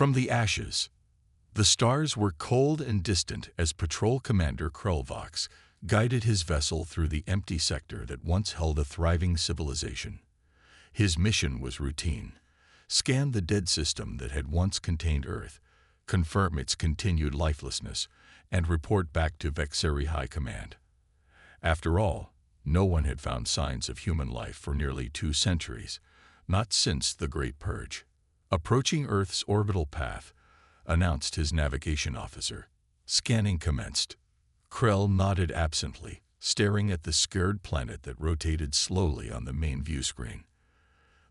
From the ashes, the stars were cold and distant as Patrol Commander Krulvox guided his vessel through the empty sector that once held a thriving civilization. His mission was routine: scan the dead system that had once contained Earth, confirm its continued lifelessness, and report back to Vexeri High Command. After all, no one had found signs of human life for nearly 2 centuries, not since the Great Purge. Approaching Earth's orbital path, announced his navigation officer. Scanning commenced. Krell nodded absently, staring at the scared planet that rotated slowly on the main view screen.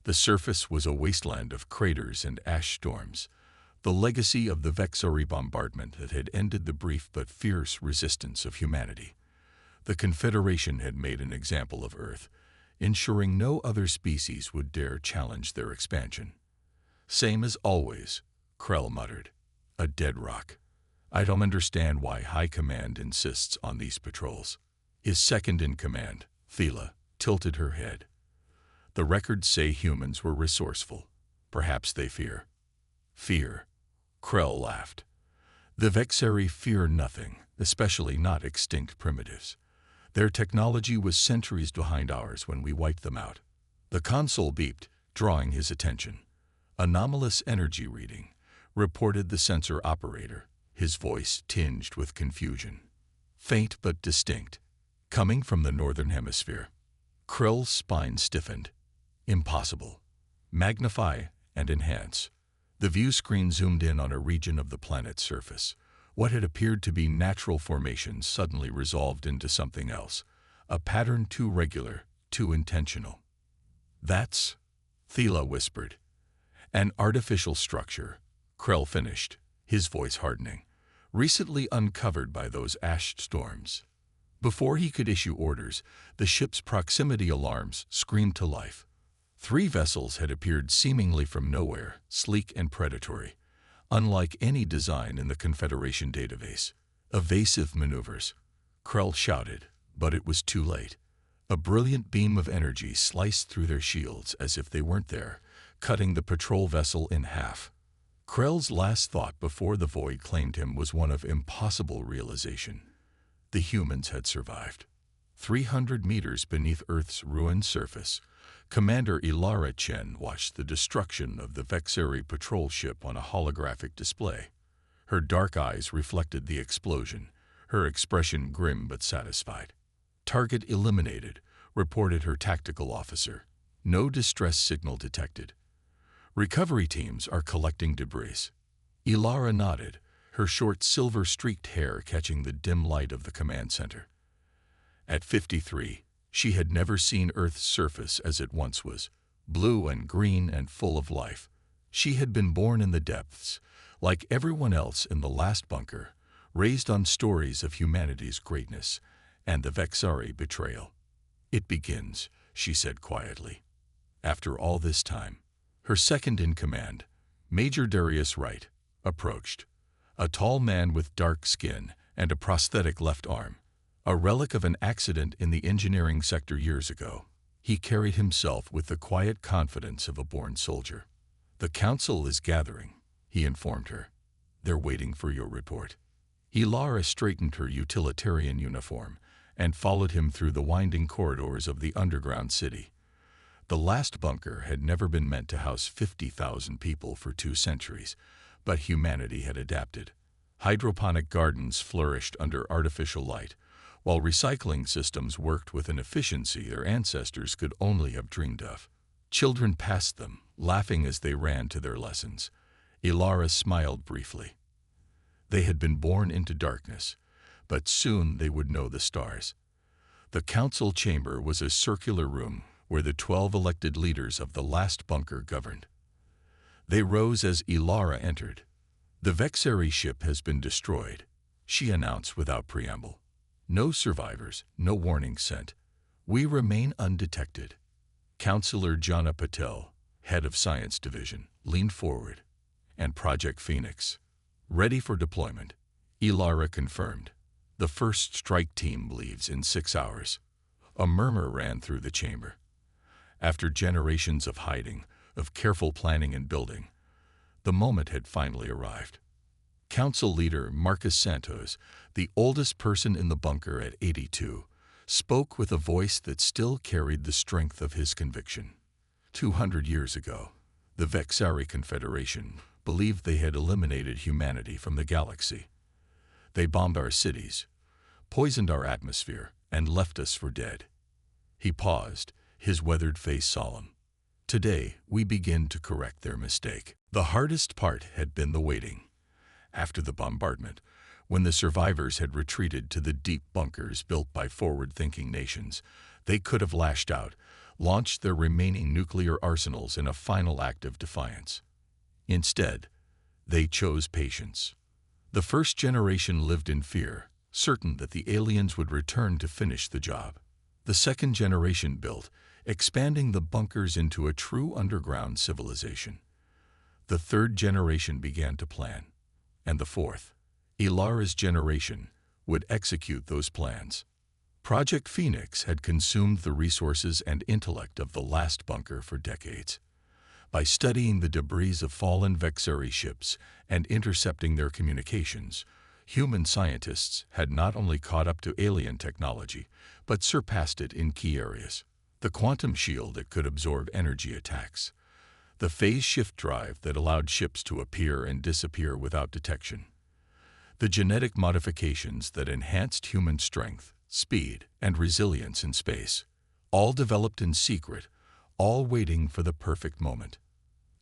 The surface was a wasteland of craters and ash storms, the legacy of the Vexori bombardment that had ended the brief but fierce resistance of humanity. The Confederation had made an example of Earth, ensuring no other species would dare challenge their expansion. "Same as always," Krell muttered. "A dead rock. I don't understand why High Command insists on these patrols." His second-in-command, Thela, tilted her head. "The records say humans were resourceful. Perhaps they fear." "Fear?" Krell laughed. "The Vexeri fear nothing, especially not extinct primitives. Their technology was centuries behind ours when we wiped them out." The console beeped, drawing his attention. "Anomalous energy reading," reported the sensor operator, his voice tinged with confusion. "Faint but distinct. Coming from the northern hemisphere." Krell's spine stiffened. "Impossible. Magnify and enhance." The view screen zoomed in on a region of the planet's surface. What had appeared to be natural formations suddenly resolved into something else, a pattern too regular, too intentional. "That's," Thela whispered. "An artificial structure," Krell finished, his voice hardening, "recently uncovered by those ash storms." Before he could issue orders, the ship's proximity alarms screamed to life. 3 vessels had appeared seemingly from nowhere, sleek and predatory, unlike any design in the Confederation database. "Evasive maneuvers," Krell shouted, but it was too late. A brilliant beam of energy sliced through their shields as if they weren't there, cutting the patrol vessel in half. Krell's last thought before the void claimed him was one of impossible realization. The humans had survived. 300 meters beneath Earth's ruined surface, Commander Ilara Chen watched the destruction of the Vexeri patrol ship on a holographic display. Her dark eyes reflected the explosion, her expression grim but satisfied. "Target eliminated," reported her tactical officer. "No distress signal detected. Recovery teams are collecting debris." Ilara nodded, her short silver-streaked hair catching the dim light of the command center. At 53, she had never seen Earth's surface as it once was, blue and green and full of life. She had been born in the depths, like everyone else in the last bunker, raised on stories of humanity's greatness and the Vexari betrayal. "It begins," she said quietly. After all this time, her second-in-command, Major Darius Wright, approached. A tall man with dark skin and a prosthetic left arm, a relic of an accident in the engineering sector years ago. He carried himself with the quiet confidence of a born soldier. "The council is gathering," he informed her. "They're waiting for your report." Ilara straightened her utilitarian uniform and followed him through the winding corridors of the underground city. The last bunker had never been meant to house 50,000 people for 2 centuries, but humanity had adapted. Hydroponic gardens flourished under artificial light, while recycling systems worked with an efficiency their ancestors could only have dreamed of. Children passed them, laughing as they ran to their lessons. Ilara smiled briefly. They had been born into darkness, but soon they would know the stars. The council chamber was a circular room where the 12 elected leaders of the last bunker governed. They rose as Ilara entered. "The Vexeri ship has been destroyed," she announced without preamble. "No survivors, no warning sent. We remain undetected." Counselor Jana Patel, head of Science Division, leaned forward. "And Project Phoenix? Ready for deployment," Ilara confirmed. "The first strike team leaves in 6 hours." A murmur ran through the chamber. After generations of hiding, of careful planning and building, The moment had finally arrived. Council leader Marcus Santos, the oldest person in the bunker at 82, spoke with a voice that still carried the strength of his conviction. 200 years ago, the Vexari Confederation believed they had eliminated humanity from the galaxy. They bombed our cities, poisoned our atmosphere, and left us for dead. He paused, his weathered face solemn. Today, we begin to correct their mistake. The hardest part had been the waiting. After the bombardment, when the survivors had retreated to the deep bunkers built by forward-thinking nations, they could have lashed out, launched their remaining nuclear arsenals in a final act of defiance. Instead, they chose patience. The first generation lived in fear, certain that the aliens would return to finish the job. The second generation built, expanding the bunkers into a true underground civilization. The third generation began to plan, and the fourth, Ilara's generation, would execute those plans. Project Phoenix had consumed the resources and intellect of the last bunker for decades. By studying the debris of fallen Vexari ships and intercepting their communications, human scientists had not only caught up to alien technology, but surpassed it in key areas. The quantum shield that could absorb energy attacks, the phase shift drive that allowed ships to appear and disappear without detection, the genetic modifications that enhanced human strength, speed, and resilience in space, all developed in secret, all waiting for the perfect moment.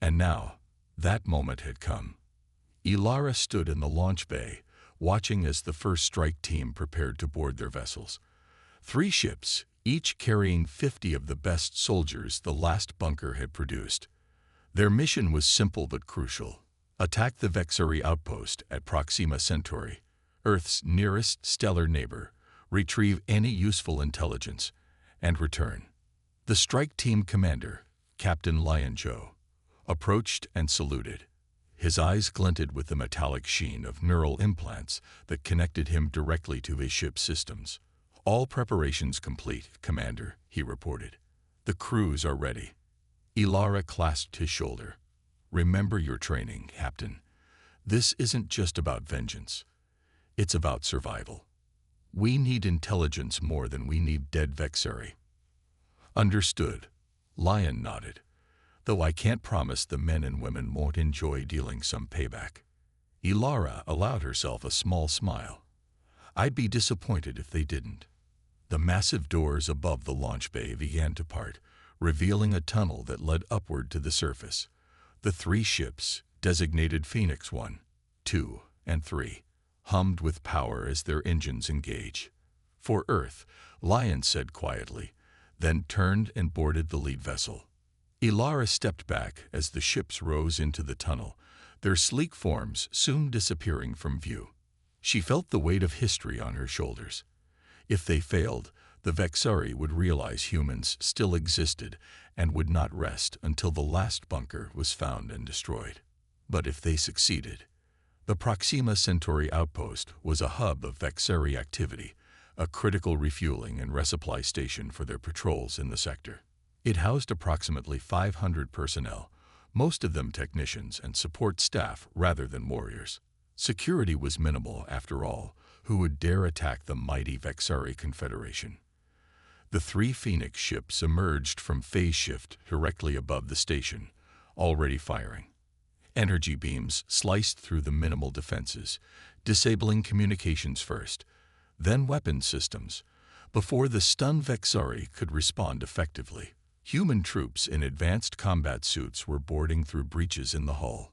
And now, that moment had come. Ilara stood in the launch bay, watching as the first strike team prepared to board their vessels. 3 ships, each carrying 50 of the best soldiers the last bunker had produced. Their mission was simple but crucial. Attack the Vexari outpost at Proxima Centauri, Earth's nearest stellar neighbor, retrieve any useful intelligence, and return. The strike team commander, Captain Lion Joe, approached and saluted. His eyes glinted with the metallic sheen of neural implants that connected him directly to his ship's systems. "All preparations complete, Commander," he reported. "The crews are ready." Ilara clasped his shoulder. "Remember your training, Captain. This isn't just about vengeance. It's about survival. We need intelligence more than we need dead Vexari." "Understood," Lion nodded, "though I can't promise the men and women won't enjoy dealing some payback." Ilara allowed herself a small smile. "I'd be disappointed if they didn't." The massive doors above the launch bay began to part, revealing a tunnel that led upward to the surface. The 3 ships, designated Phoenix 1, 2, and 3, hummed with power as their engines engaged. "For Earth," Lion said quietly, then turned and boarded the lead vessel. Ilara stepped back as the ships rose into the tunnel, their sleek forms soon disappearing from view. She felt the weight of history on her shoulders. If they failed, the Vexari would realize humans still existed and would not rest until the last bunker was found and destroyed. But if they succeeded, the Proxima Centauri outpost was a hub of Vexari activity, a critical refueling and resupply station for their patrols in the sector. It housed approximately 500 personnel, most of them technicians and support staff rather than warriors. Security was minimal, after all. Who would dare attack the mighty Vexari Confederation? The 3 Phoenix ships emerged from phase shift directly above the station, already firing. Energy beams sliced through the minimal defenses, disabling communications first, then weapon systems, before the stunned Vexari could respond effectively. Human troops in advanced combat suits were boarding through breaches in the hull.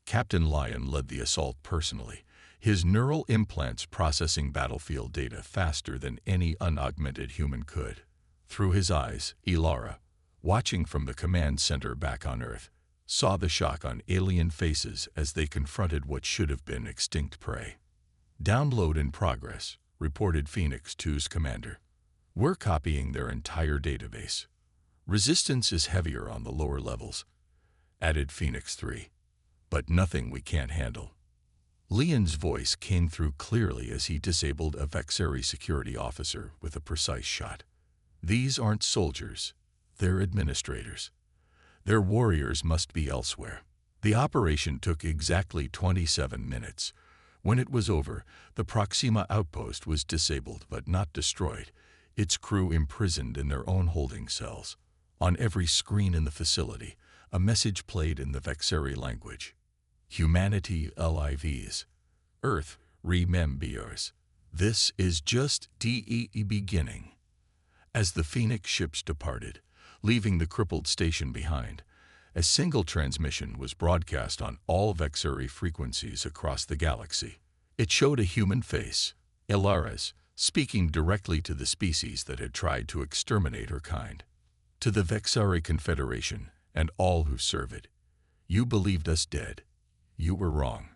Captain Lion led the assault personally, his neural implants processing battlefield data faster than any unaugmented human could. Through his eyes, Ilara, watching from the command center back on Earth, saw the shock on alien faces as they confronted what should have been extinct prey. "Download in progress," reported Phoenix 2's commander. "We're copying their entire database. Resistance is heavier on the lower levels," added Phoenix 3. "But nothing we can't handle." Leon's voice came through clearly as he disabled a Vexari security officer with a precise shot. "These aren't soldiers, they're administrators. Their warriors must be elsewhere." The operation took exactly 27 minutes. When it was over, the Proxima outpost was disabled but not destroyed, its crew imprisoned in their own holding cells. On every screen in the facility, a message played in the Vexeri language. Humanity lives. Earth remembers. This is just the beginning. As the Phoenix ships departed, leaving the crippled station behind, a single transmission was broadcast on all Vexeri frequencies across the galaxy. It showed a human face, Ilaris, speaking directly to the species that had tried to exterminate her kind. To the Vexeri Confederation and all who serve it, you believed us dead. You were wrong.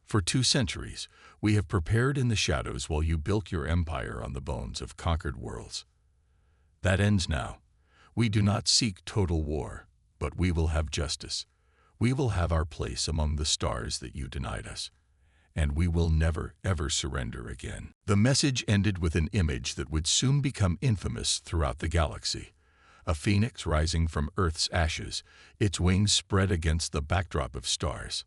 For 2 centuries, we have prepared in the shadows while you built your empire on the bones of conquered worlds. That ends now. We do not seek total war, but we will have justice. We will have our place among the stars that you denied us. And we will never, ever surrender again. The message ended with an image that would soon become infamous throughout the galaxy. A phoenix rising from Earth's ashes, its wings spread against the backdrop of stars.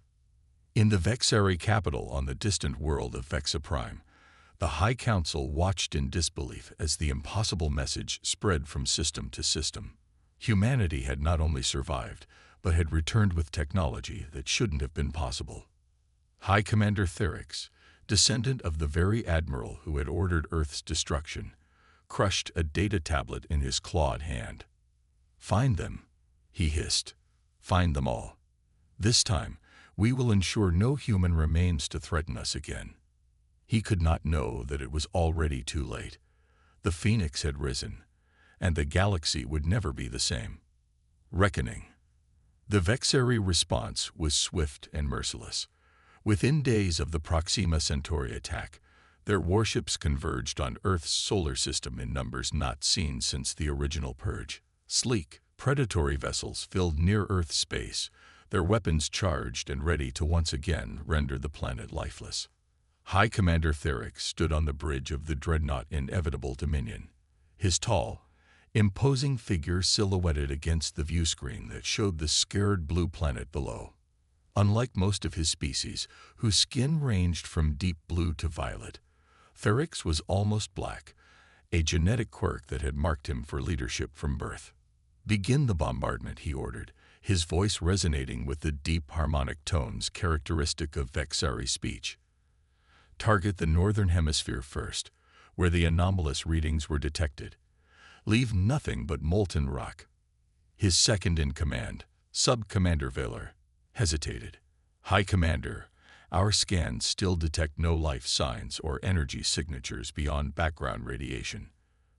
In the Vexeri capital on the distant world of Vexa Prime, the High Council watched in disbelief as the impossible message spread from system to system. Humanity had not only survived, but had returned with technology that shouldn't have been possible. High Commander Therix, descendant of the very admiral who had ordered Earth's destruction, crushed a data tablet in his clawed hand. "Find them," he hissed. "Find them all. This time, we will ensure no human remains to threaten us again." He could not know that it was already too late. The Phoenix had risen, and the galaxy would never be the same. Reckoning. The Vexeri response was swift and merciless. Within days of the Proxima Centauri attack, their warships converged on Earth's solar system in numbers not seen since the original purge. Sleek, predatory vessels filled near-Earth space, their weapons charged and ready to once again render the planet lifeless. High Commander Therix stood on the bridge of the dreadnought Inevitable Dominion, his tall, imposing figure silhouetted against the viewscreen that showed the scared blue planet below. Unlike most of his species, whose skin ranged from deep blue to violet, Therix was almost black, a genetic quirk that had marked him for leadership from birth. "Begin the bombardment," he ordered, his voice resonating with the deep harmonic tones characteristic of Vexeri speech. "Target the northern hemisphere first, where the anomalous readings were detected. Leave nothing but molten rock." His second-in-command, Sub-Commander Velar, hesitated. "High Commander, our scans still detect no life signs or energy signatures beyond background radiation.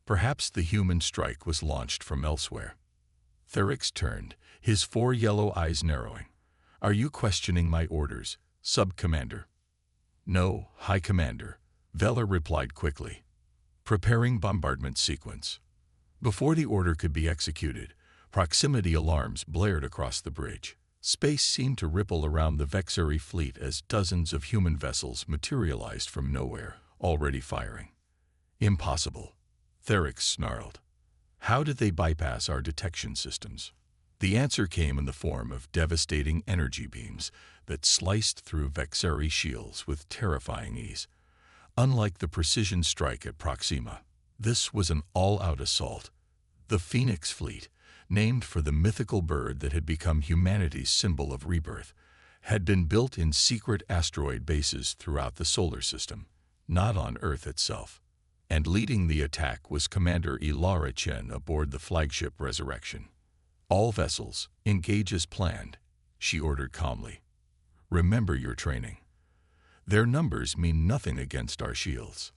Perhaps the human strike was launched from elsewhere." Therix turned, his 4 yellow eyes narrowing. "Are you questioning my orders, Sub-Commander?" "No, High Commander," Velar replied quickly. "Preparing bombardment sequence." Before the order could be executed, proximity alarms blared across the bridge. Space seemed to ripple around the Vexeri fleet as dozens of human vessels materialized from nowhere, already firing. "Impossible," Therix snarled. "How did they bypass our detection systems?" The answer came in the form of devastating energy beams that sliced through Vexeri shields with terrifying ease. Unlike the precision strike at Proxima, this was an all-out assault. The Phoenix fleet, named for the mythical bird that had become humanity's symbol of rebirth, had been built in secret asteroid bases throughout the solar system, not on Earth itself. And leading the attack was Commander Ilara Chen aboard the flagship Resurgence. "All vessels, engage as planned," she ordered calmly. "Remember your training. Their numbers mean nothing against our shields."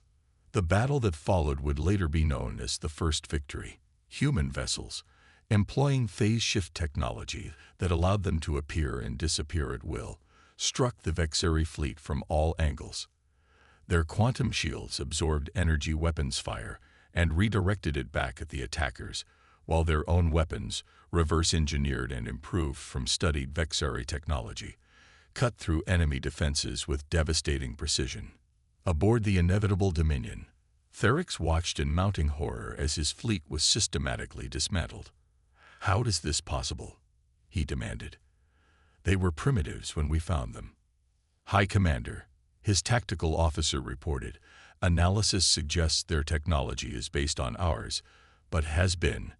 The battle that followed would later be known as the First Victory. Human vessels, employing phase shift technology that allowed them to appear and disappear at will, struck the Vexeri fleet from all angles. Their quantum shields absorbed energy weapons fire and redirected it back at the attackers, while their own weapons, reverse-engineered and improved from studied Vexeri technology, cut through enemy defenses with devastating precision. Aboard the Inevitable Dominion, Therix watched in mounting horror as his fleet was systematically dismantled. "How is this possible?" he demanded. They were primitives when we found them. High Commander, his tactical officer reported, analysis suggests their technology is based on ours, but has been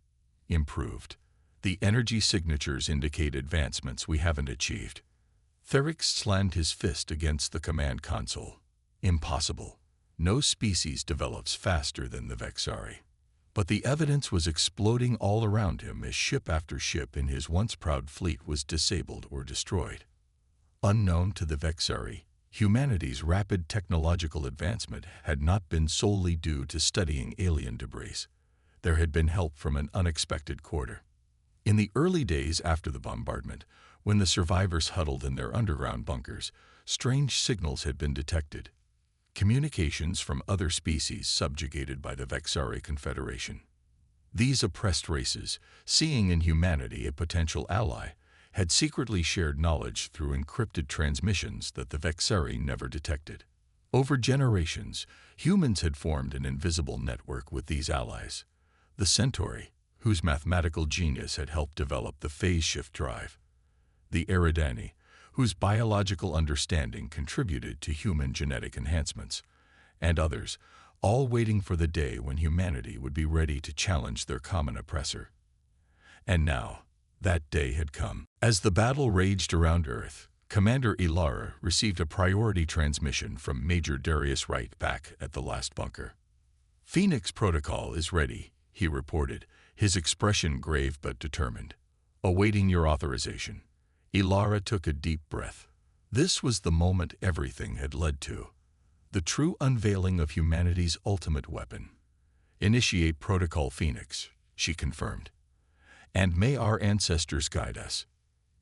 improved. The energy signatures indicate advancements we haven't achieved. Therix slammed his fist against the command console. Impossible. No species develops faster than the Vexari. But the evidence was exploding all around him as ship after ship in his once proud fleet was disabled or destroyed. Unknown to the Vexari, humanity's rapid technological advancement had not been solely due to studying alien debris. There had been help from an unexpected quarter. In the early days after the bombardment, when the survivors huddled in their underground bunkers, strange signals had been detected. Communications from other species subjugated by the Vexari Confederation. These oppressed races, seeing in humanity a potential ally, had secretly shared knowledge through encrypted transmissions that the Vexari never detected. Over generations, humans had formed an invisible network with these allies. The Centauri, whose mathematical genius had helped develop the phase shift drive. The Eridani, whose biological understanding contributed to human genetic enhancements. And others, all waiting for the day when humanity would be ready to challenge their common oppressor. And now, that day had come. As the battle raged around Earth, Commander Ilara received a priority transmission from Major Darius Wright back at the last bunker. "Phoenix Protocol is ready," he reported, his expression grave but determined. "Awaiting your authorization." Ilara took a deep breath. This was the moment everything had led to. The true unveiling of humanity's ultimate weapon. "Initiate Protocol Phoenix," she confirmed. "And may our ancestors guide us."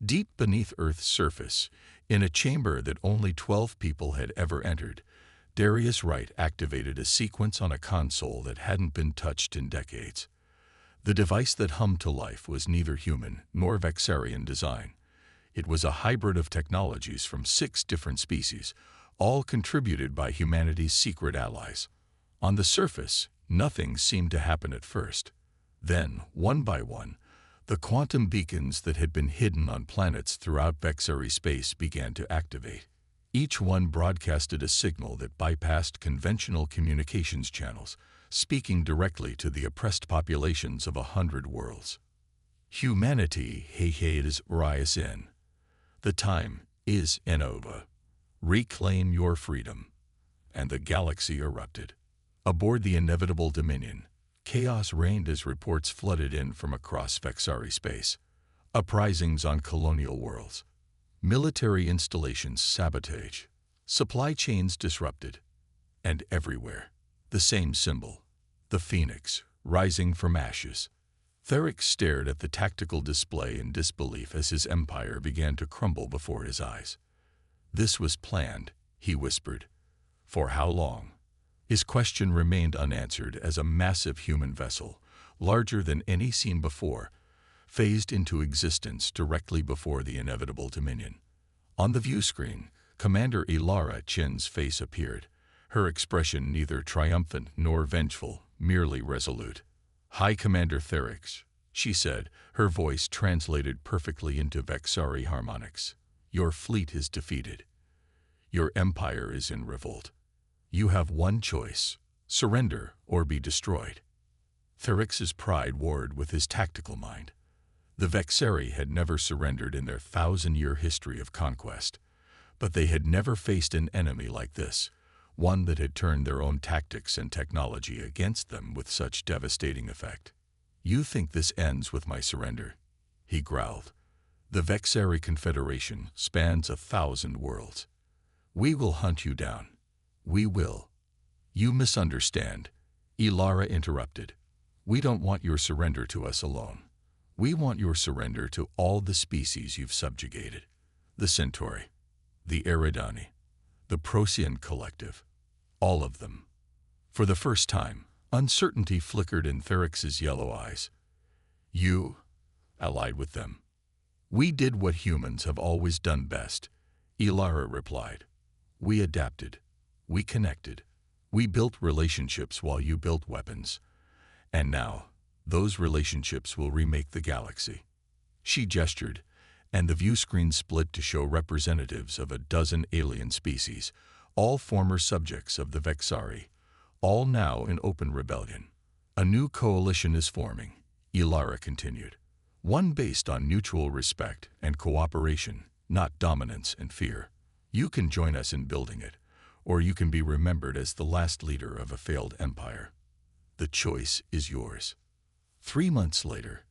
Deep beneath Earth's surface, in a chamber that only 12 people had ever entered, Darius Wright activated a sequence on a console that hadn't been touched in decades. The device that hummed to life was neither human nor Vexarian design. It was a hybrid of technologies from 6 different species, all contributed by humanity's secret allies. On the surface, nothing seemed to happen at first. Then, one by one, the quantum beacons that had been hidden on planets throughout Vexari space began to activate. Each one broadcasted a signal that bypassed conventional communications channels, speaking directly to the oppressed populations of 100 worlds. "Humanity is rise in. The time is over. Reclaim your freedom." And the galaxy erupted. Aboard the inevitable Dominion, chaos reigned as reports flooded in from across Vexari space. Uprisings on colonial worlds. Military installations sabotage. Supply chains disrupted. And everywhere, the same symbol, the Phoenix, rising from ashes. Therix stared at the tactical display in disbelief as his empire began to crumble before his eyes. "This was planned," he whispered. "For how long?" His question remained unanswered as a massive human vessel, larger than any seen before, phased into existence directly before the inevitable Dominion. On the view screen, Commander Ilara Chin's face appeared, her expression neither triumphant nor vengeful, merely resolute. "High Commander Therix," she said, her voice translated perfectly into Vexari harmonics. "Your fleet is defeated. Your empire is in revolt. You have one choice: surrender or be destroyed." Therix's pride warred with his tactical mind. The Vexari had never surrendered in their 1,000-year history of conquest, but they had never faced an enemy like this, one that had turned their own tactics and technology against them with such devastating effect. "You think this ends with my surrender?" he growled. "The Vexari Confederation spans 1,000 worlds. We will hunt you down. We will." "You misunderstand," Ilara interrupted. "We don't want your surrender to us alone. We want your surrender to all the species you've subjugated. The Centauri, the Eridani, the Procyon Collective, all of them." For the first time, uncertainty flickered in Therix's yellow eyes. "You allied with them." "We did what humans have always done best," Ilara replied. "We adapted. We connected. We built relationships while you built weapons. And now, those relationships will remake the galaxy." She gestured, and the view screen split to show representatives of a dozen alien species, all former subjects of the Vexari, all now in open rebellion. A new coalition is forming, Ilara continued. One based on mutual respect and cooperation, not dominance and fear. You can join us in building it, or you can be remembered as the last leader of a failed empire. The choice is yours. 3 months later,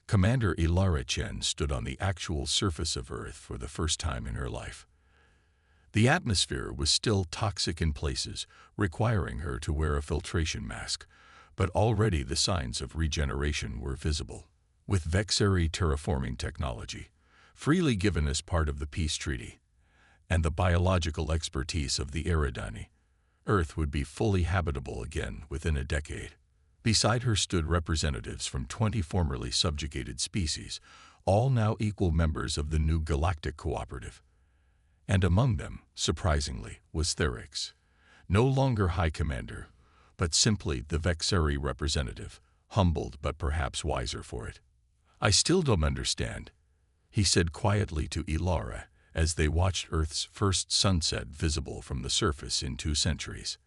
Commander Ilara Chen stood on the actual surface of Earth for the first time in her life. The atmosphere was still toxic in places, requiring her to wear a filtration mask, but already the signs of regeneration were visible. With Vexari terraforming technology, freely given as part of the peace treaty, and the biological expertise of the Eridani, Earth would be fully habitable again within a decade. Beside her stood representatives from 20 formerly subjugated species, all now equal members of the new Galactic Cooperative. And among them, surprisingly, was Therix, no longer High Commander, but simply the Vexari representative, humbled but perhaps wiser for it. I still don't understand, he said quietly to Ilara as they watched Earth's first sunset visible from the surface in 2 centuries.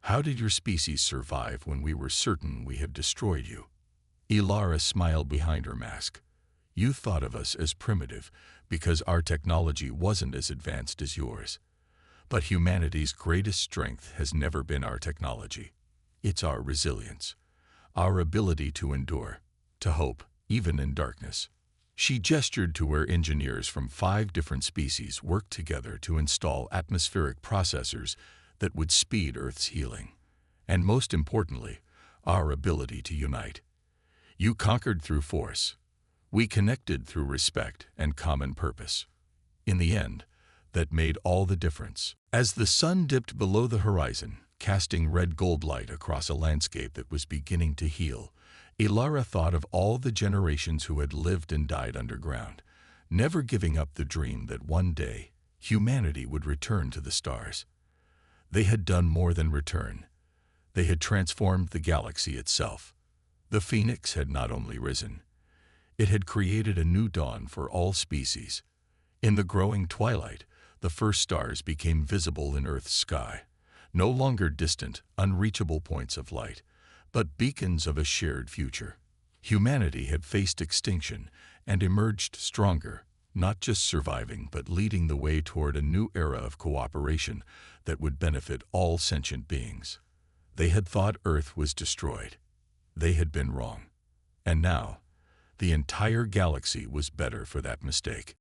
How did your species survive when we were certain we had destroyed you? Ilara smiled behind her mask. You thought of us as primitive because our technology wasn't as advanced as yours. But humanity's greatest strength has never been our technology. It's our resilience, our ability to endure, to hope, even in darkness. She gestured to where engineers from 5 different species worked together to install atmospheric processors that would speed Earth's healing. And most importantly, our ability to unite. You conquered through force. We connected through respect and common purpose. In the end, that made all the difference. As the sun dipped below the horizon, casting red-gold light across a landscape that was beginning to heal, Ilara thought of all the generations who had lived and died underground, never giving up the dream that one day humanity would return to the stars. They had done more than return. They had transformed the galaxy itself. The phoenix had not only risen, it had created a new dawn for all species. In the growing twilight, the first stars became visible in Earth's sky, no longer distant, unreachable points of light, but beacons of a shared future. Humanity had faced extinction and emerged stronger, not just surviving but leading the way toward a new era of cooperation that would benefit all sentient beings. They had thought Earth was destroyed. They had been wrong. And now, the entire galaxy was better for that mistake.